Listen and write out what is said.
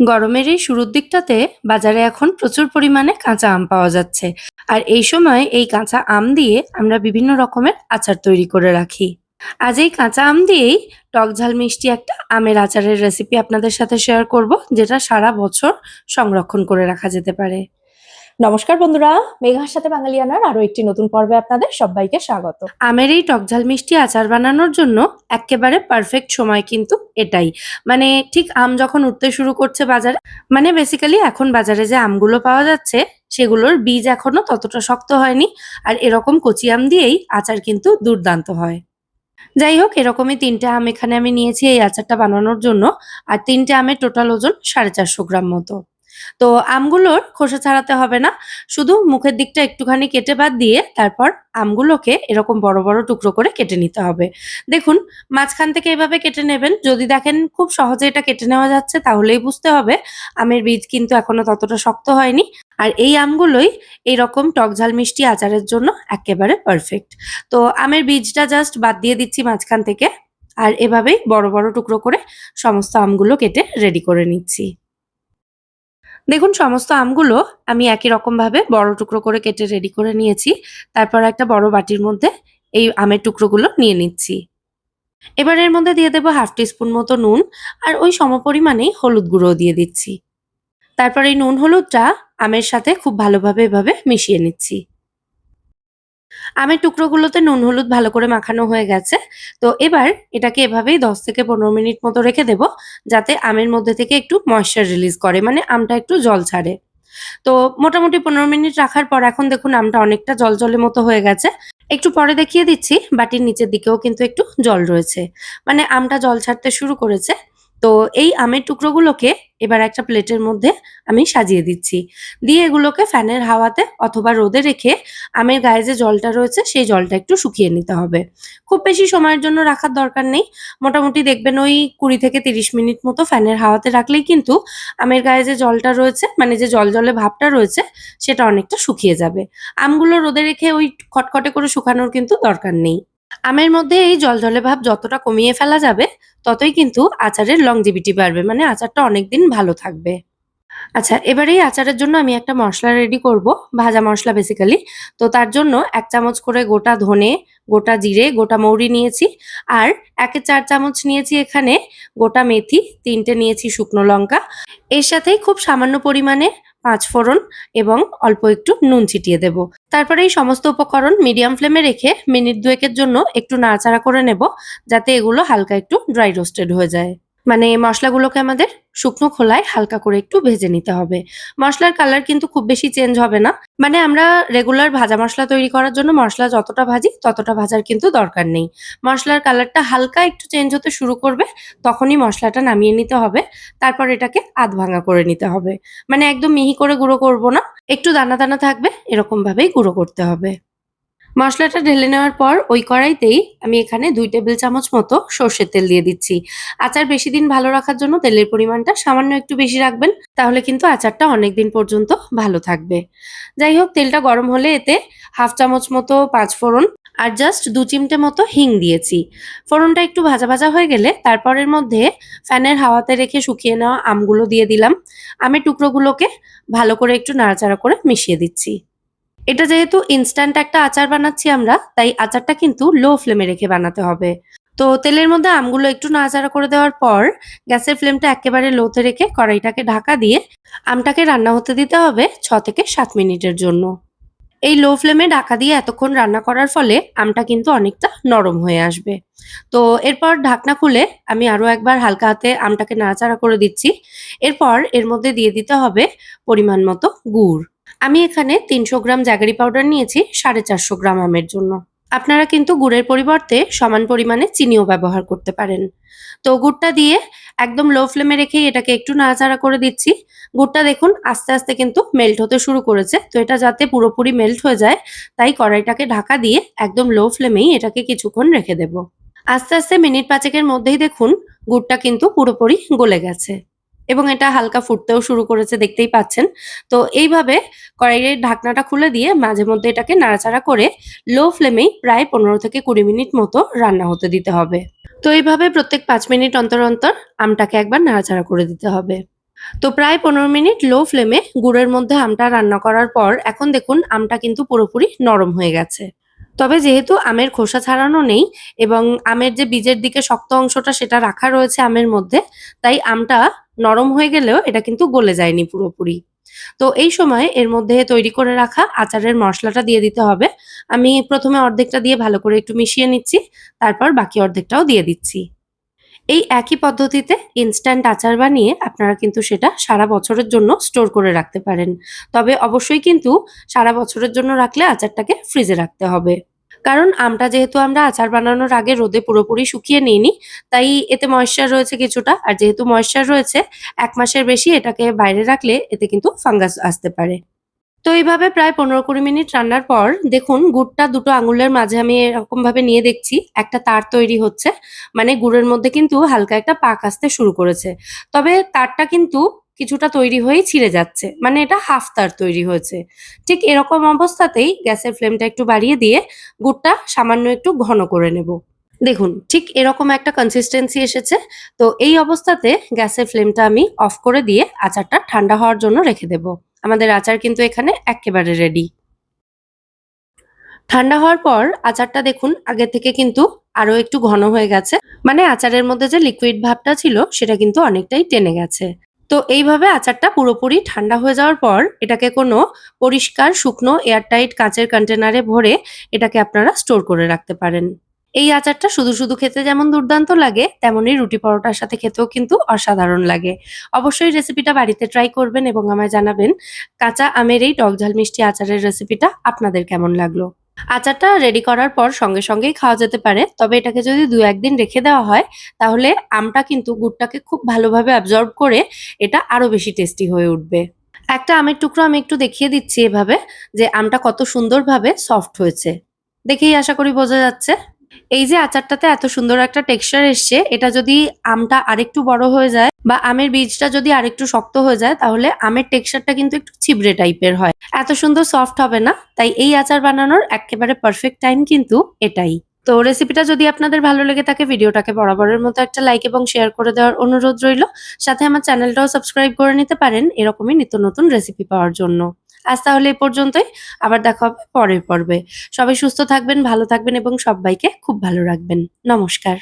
গরমের এই শুরুর দিকটাতে বাজারে এখন প্রচুর পরিমাণে কাঁচা আম পাওয়া যাচ্ছে। আর এই সময় এই কাঁচা আম দিয়ে আমরা বিভিন্ন রকমের আচার তৈরি করে রাখি। আজ এই কাঁচা আম দিয়েই টক ঝাল মিষ্টি একটা আমের আচারের রেসিপি আপনাদের সাথে শেয়ার করব, যেটা সারা বছর সংরক্ষণ করে রাখা যেতে পারে। নমস্কার বন্ধুরা, মেঘার সাথে বাঙালিয়ানার আরো একটি নতুন পর্বে আপনাদের সবাইকে স্বাগত। আমের এই টকঝাল মিষ্টি আচার বানানোর জন্য এক্কেবারে পারফেক্ট সময় কিন্তু এটাই। মানে ঠিক আম যখন উঠতে শুরু করছে বাজারে, মানে বেসিক্যালি এখন বাজারে যে আমগুলো পাওয়া যাচ্ছে সেগুলোর বীজ এখনো ততটা শক্ত হয়নি। আর এরকম কচি আম দিয়েই আচার কিন্তু দুর্দান্ত হয়। যাই হোক, এরকমই ৩টে আম এখানে আমি নিয়েছি এই আচারটা বানানোর জন্য। আর ৩টে আমের টোটাল ওজন 450 গ্রাম মতো। তো আমগুলোর খোসা ছাড়াতে হবে না। শুধু মুখের দিকটা একটুখানি কেটে বাদ দিয়ে তারপর আমগুলোকে এরকম বড়, বড় টুকরো করে কেটে নিতে হবে। দেখুন, মাঝখান থেকে এভাবে কেটে নেবেন। যদি দেখেন খুব সহজে এটা কেটে নেওয়া যাচ্ছে তাহলেই বুঝতে হবে আমের বীজ কিন্তু এখনো ততটা শক্ত হয়নি। আর এই আমগুলোই এইরকম টকঝাল মিষ্টি আচারের জন্য এক্কেবারে পারফেক্ট। তো আমের বীজটা জাস্ট বাদ দিয়ে দিচ্ছি মাঝখান থেকে। আর এভাবেই বড়, বড় টুকরো করে সমস্ত আমগুলো কেটে রেডি করে নিচ্ছি। দেখুন, সমস্ত আমগুলো আমি একই রকমভাবে বড় টুকরো করে কেটে রেডি করে নিয়েছি। তারপর একটা বড় বাটির মধ্যে এই আমের টুকরোগুলো নিয়ে নিচ্ছি। এবার এর মধ্যে দিয়ে দেব 1/2 টিস্পুন মতো নুন, আর ওই সমপরিমাণেই হলুদ গুঁড়োও দিয়ে দিচ্ছি। তারপর এই নুন হলুদটা আমের সাথে খুব ভালোভাবে এভাবে মিশিয়ে নিচ্ছি। আমের টুকরোগুলোতে নুন হলুদ ভালো করে মাখানো হয়ে গেছে। তো এবার এটাকে এভাবেই 10 থেকে 15 মিনিট মতো রেখে দেব, যাতে আমের মধ্যে থেকে একটু ময়েশ্চার রিলিজ করে, মানে আমটা একটু জল ছাড়ে। তো মোটামুটি 15 মিনিট রাখার পর এখন দেখুন আমটা অনেকটা জলজলে মতো হয়ে গেছে। একটু পরে দেখিয়ে দিচ্ছি, বাটির নিচের দিকেও কিন্তু একটু জল রয়েছে। মানে আমটা জল ছাড়তে শুরু করেছে। তো এই আমের টুকরোগুলোকে এবার একটা প্লেটের মধ্যে আমি সাজিয়ে দিচ্ছি। দিয়ে এগুলোকে ফ্যানের হাওয়াতে অথবা রোদে রেখে আমের গায়ে যে জলটা রয়েছে সেই জলটা একটু শুকিয়ে নিতে হবে। খুব বেশি সময়ের জন্য রাখার দরকার নেই। মোটামুটি দেখবেন ওই 20 থেকে 30 মিনিট মতো ফ্যানের হাওয়াতে রাখলেই কিন্তু আমের গায়ে যে জলটা রয়েছে, মানে যে জলজলে ভাবটা রয়েছে, সেটা অনেকটা শুকিয়ে যাবে। আমগুলো রোদে রেখে ওই খটখটে করে শুকানোর কিন্তু দরকার নেই। আমের মধ্যে এই জলজলে ভাব যতটা কমিয়ে ফেলা যাবে, ততই কিন্তু আচারের longevity বাড়বে। মানে আচারটা অনেকদিন ভালো থাকবে। আচ্ছা, এবার এই আচারের জন্য আমি একটা মসলা রেডি করব, ভাজা মসলা বেসিক্যালি। তো তার জন্য ১ চামচ করে গোটা ধনে, গোটা জিরে, গোটা মৌরি নিয়েছি। আর ১ এর ৪ চামচ নিয়েছি এখানে গোটা মেথি, ৩টে নিয়েছি শুকনো লঙ্কা। এর সাথেই খুব সামান্য পরিমাণে ৫ ফোড়ন এবং অল্প একটু নুন ছিটিয়ে দেব। তারপরে এই সমস্ত উপকরণ মিডিয়াম ফ্লেমে রেখে মিনিট ২ এর জন্য একটু নাড়াচাড়া করে নেব, যাতে এগুলো হালকা একটু ড্রাই রোস্টেড হয়ে যায়। মানে মসলাগুলোকে আমাদের শুকনো খোলায় হালকা করে একটু ভেজে নিতে হবে। মসলার কালার কিন্তু খুব বেশি চেঞ্জ হবে না। মানে আমরা রেগুলার ভাজা মসলা তৈরি করার জন্য মসলা যতটা ভাজি ততটা ভাজার কিন্তু দরকার নেই। মসলার কালারটা হালকা একটু চেঞ্জ হতে শুরু করবে, তখনই মসলাটা নামিয়ে নিতে হবে। তারপর এটাকে আধ ভাঙা করে নিতে হবে। মানে একদম মিহি করে গুঁড়ো করব না। একটু দানা, দানা থাকবে, এরকম ভাবেই গুঁড়ো করতে হবে। মসলাটা ঢেলে নেওয়ার পর ওই কড়াইতেই আমি এখানে ২ টেবিল চামচ মতো সর্ষের তেল দিয়ে দিচ্ছি। আচার বেশি দিন ভালো রাখার জন্য তেলের পরিমাণটা সামান্য একটু বেশি রাখবেন। তাহলে কিন্তু আচারটা অনেকদিন পর্যন্ত ভালো থাকবে। যাই হোক, তেলটা গরম হলে এতে 1/2 চামচ মতো পাঁচফোড়ন আর জাস্ট ২ চিমটে মতো হিং দিয়েছি। ফোড়নটা একটু ভাজা, ভাজা হয়ে গেলে তারপর এর মধ্যে ফ্যানের হাওয়াতে রেখে শুকিয়ে নেওয়া আমগুলো দিয়ে দিলাম। আমের টুকরোগুলোকে ভালো করে একটু নাড়াচাড়া করে মিশিয়ে দিচ্ছি। এটা যেহেতু ইনস্ট্যান্ট একটা আচার বানাচ্ছি আমরা, তাই আচারটা কিন্তু লো ফ্লেমে রেখে বানাতে হবে। তো তেলের মধ্যে আমগুলো একটু নাড়াচাড়া করে দেওয়ার পর গ্যাসের ফ্লেমটা একেবারে লোতে রেখে কড়াইটাকে ঢাকা দিয়ে আমটাকে রান্না হতে দিতে হবে ৬ থেকে ৭ মিনিটের জন্য। এই লো ফ্লেমে ঢাকা দিয়ে এতক্ষণ রান্না করার ফলে আমটা কিন্তু অনেকটা নরম হয়ে আসবে। তো এরপর ঢাকনা খুলে আমি আরো একবার হালকা হাতে আমটাকে নাড়াচাড়া করে দিচ্ছি। এরপর এর মধ্যে দিয়ে দিতে হবে পরিমাণ মতো গুড়। আমি এখানে ৩০০ গ্রাম জ্যাগারি পাউডার নিয়েছি ৪৫০ গ্রাম আমের জন্য। আপনারা কিন্তু গুড়ের পরিবর্তে সমান পরিমাণে চিনিও ব্যবহার করতে পারেন। তো গুড়টা দিয়ে একদম লো ফ্লেমে রেখেই এটাকে একটু নাড়াচাড়া করে দিচ্ছি। গুড়টা দেখুন আস্তে, আস্তে কিন্তু মেল্ট হতে শুরু করেছে। তো এটা যাতে পুরোপুরি মেল্ট হয়ে যায়, তাই কড়াইটাকে ঢাকা দিয়ে একদম লো ফ্লেমেই এটাকে কিছুক্ষণ রেখে দেব। আস্তে, আস্তে মিনিট ৫ এর মধ্যেই দেখুন গুড়টা কিন্তু পুরোপুরি গলে গেছে এবং এটা হালকা ফুটতেও শুরু করেছে, দেখতেই পাচ্ছেন। তো এইভাবে কড়াইয়ের ঢাকনাটা খুলে দিয়ে মাঝে মধ্যে এটাকে নাড়াচাড়া করে লো ফ্লেমেই প্রায় ১৫ থেকে ২০ মিনিট মতো রান্না হতে দিতে হবে। তো এইভাবে প্রত্যেক ৫ মিনিট অন্তর, অন্তর আমটাকে একবার নাড়াচাড়া করে দিতে হবে। তো প্রায় ১৫ মিনিট লো ফ্লেমে গুড়ের মধ্যে আমটা রান্না করার পর এখন দেখুন আমটা কিন্তু পুরোপুরি নরম হয়ে গেছে। তবে যেহেতু আমের খোসা ছাড়ানো নেই এবং আমের যে বীজের দিকে শক্ত অংশটা সেটা রাখা রয়েছে আমের মধ্যে, তাই আমটা নরম হয়ে গেলেও এটা কিন্তু গলে যায়নি পুরোপুরি। তো এই সময় এর মধ্যে তৈরি করে রাখা আচারের মসলাটা দিয়ে দিতে হবে। আমি প্রথমে অর্ধেকটা দিয়ে ভালো করে একটু মিশিয়ে নিচ্ছি, তারপর বাকি অর্ধেকটাও দিয়ে দিচ্ছি। এই একই পদ্ধতিতে ইনস্ট্যান্ট আচার বানিয়ে আপনারা কিন্তু সেটা সারা বছরের জন্য স্টোর করে রাখতে পারেন। তবে অবশ্যই কিন্তু সারা বছরের জন্য রাখলে আচারটাকে ফ্রিজে রাখতে হবে। কারণ আমটা যেহেতু আমরা আচার বানানোর আগে রোদে পুরোপুরি শুকিয়ে নিইনি, তাই এতে ময়েশ্চার রয়েছে কিছুটা। আর যেহেতু ময়েশ্চার রয়েছে ১ মাসের বেশি এটাকে বাইরে রাখলে এতে কিন্তু ফাঙ্গাস আসতে পারে। তো এইভাবে প্রায় ১৫-২০ মিনিট রান্নার পর দেখুন গুড়টা দুটো আঙুলের মাঝে আমি এরকমভাবে নিয়ে দেখছি একটা তার তৈরি হচ্ছে। মানে গুড়ের মধ্যে কিন্তু হালকা একটা পাক আসতে শুরু করেছে। তবে তারটা কিন্তু কিছুটা তৈরি হয়েই ছিঁড়ে যাচ্ছে। মানে এটা হাফ তার তৈরি হয়েছে। ঠিক এরকম অবস্থাতেই গ্যাসের ফ্লেমটা একটু বাড়িয়ে দিয়ে গুড়টা সামান্য একটু ঘন করে নেব। দেখুন ঠিক এরকম একটা কনসিস্টেন্সি এসেছে। তো এই অবস্থাতে গ্যাসের ফ্লেমটা আমি অফ করে দিয়ে আচারটা ঠান্ডা হওয়ার জন্য রেখে দেব। আমাদের আচার কিন্তু এখানে এক্কেবারে রেডি। ঠান্ডা হওয়ার পর আচারটা দেখুন আগের থেকে কিন্তু আরো একটু ঘন হয়ে গেছে। মানে আচারের মধ্যে যে লিকুইড ভাবটা ছিল সেটা কিন্তু অনেকটাই টেনে গেছে। তো এইভাবে আচারটা পুরোপুরি ঠান্ডা হয়ে যাওয়ার পর এটাকে কোনো পরিষ্কার শুকনো এয়ারটাইট কাঁচের কন্টেনারে ভরে এটাকে আপনারা স্টোর করে রাখতে পারেন। এই আচারটা শুধু খেতে যেমন দুর্দান্ত লাগে, তেমনই রুটি পরোটার সাথে খেতেও কিন্তু অসাধারণ লাগে। অবশ্যই রেসিপিটা বাড়িতে ট্রাই করবেন এবং আমায় জানাবেন কাঁচা আমের এই টক ঝাল মিষ্টি আচারের রেসিপিটা আপনাদের কেমন লাগলো। আচারটা রেডি করার পর সঙ্গেই খাওয়া যেতে পারে। তবে এটাকে যদি ২-১ দিন রেখে দেওয়া হয়, তাহলে আমটা কিন্তু গুড়টাকে খুব ভালোভাবে অ্যাবজর্ব করে এটা আরো বেশি টেস্টি হয়ে উঠবে। একটা আমের টুকরো আমি একটু দেখিয়ে দিচ্ছি এভাবে যে আমটা কত সুন্দরভাবে সফট হয়েছে। দেখেই আশা করি বোঝা যাচ্ছে। এই যে আচারটাতে এত সুন্দর একটা টেক্সচার এসছে, এটা যদি আমটা আরেকটু বড় হয়ে যায় বা আমের বীজটা যদি আরেকটু শক্ত হয়ে যায়, তাহলে আমের টেক্সচারটা কিন্তু একটু ছিবড়ে টাইপের হয়। এত সুন্দর সফট হবে না। তাই এই আচার বানানোর এক্কেবারে পারফেক্ট টাইম কিন্তু এটাই। তো রেসিপিটা যদি আপনাদের ভালো লেগে থাকে ভিডিওটাকে বরাবরের মতো একটা লাইক এবং শেয়ার করে দেওয়ার অনুরোধ রইল। সাথে আমার চ্যানেলটাও সাবস্ক্রাইব করে নিতে পারেন এরকমই নিত্য নতুন রেসিপি পাওয়ার জন্য। আজ তাহলে এ পর্যন্তই। আবার দেখা হবে পরের পর্বে। সবাই সুস্থ থাকবেন, ভালো থাকবেন এবং সব্বাইকে খুব ভালো রাখবেন। নমস্কার।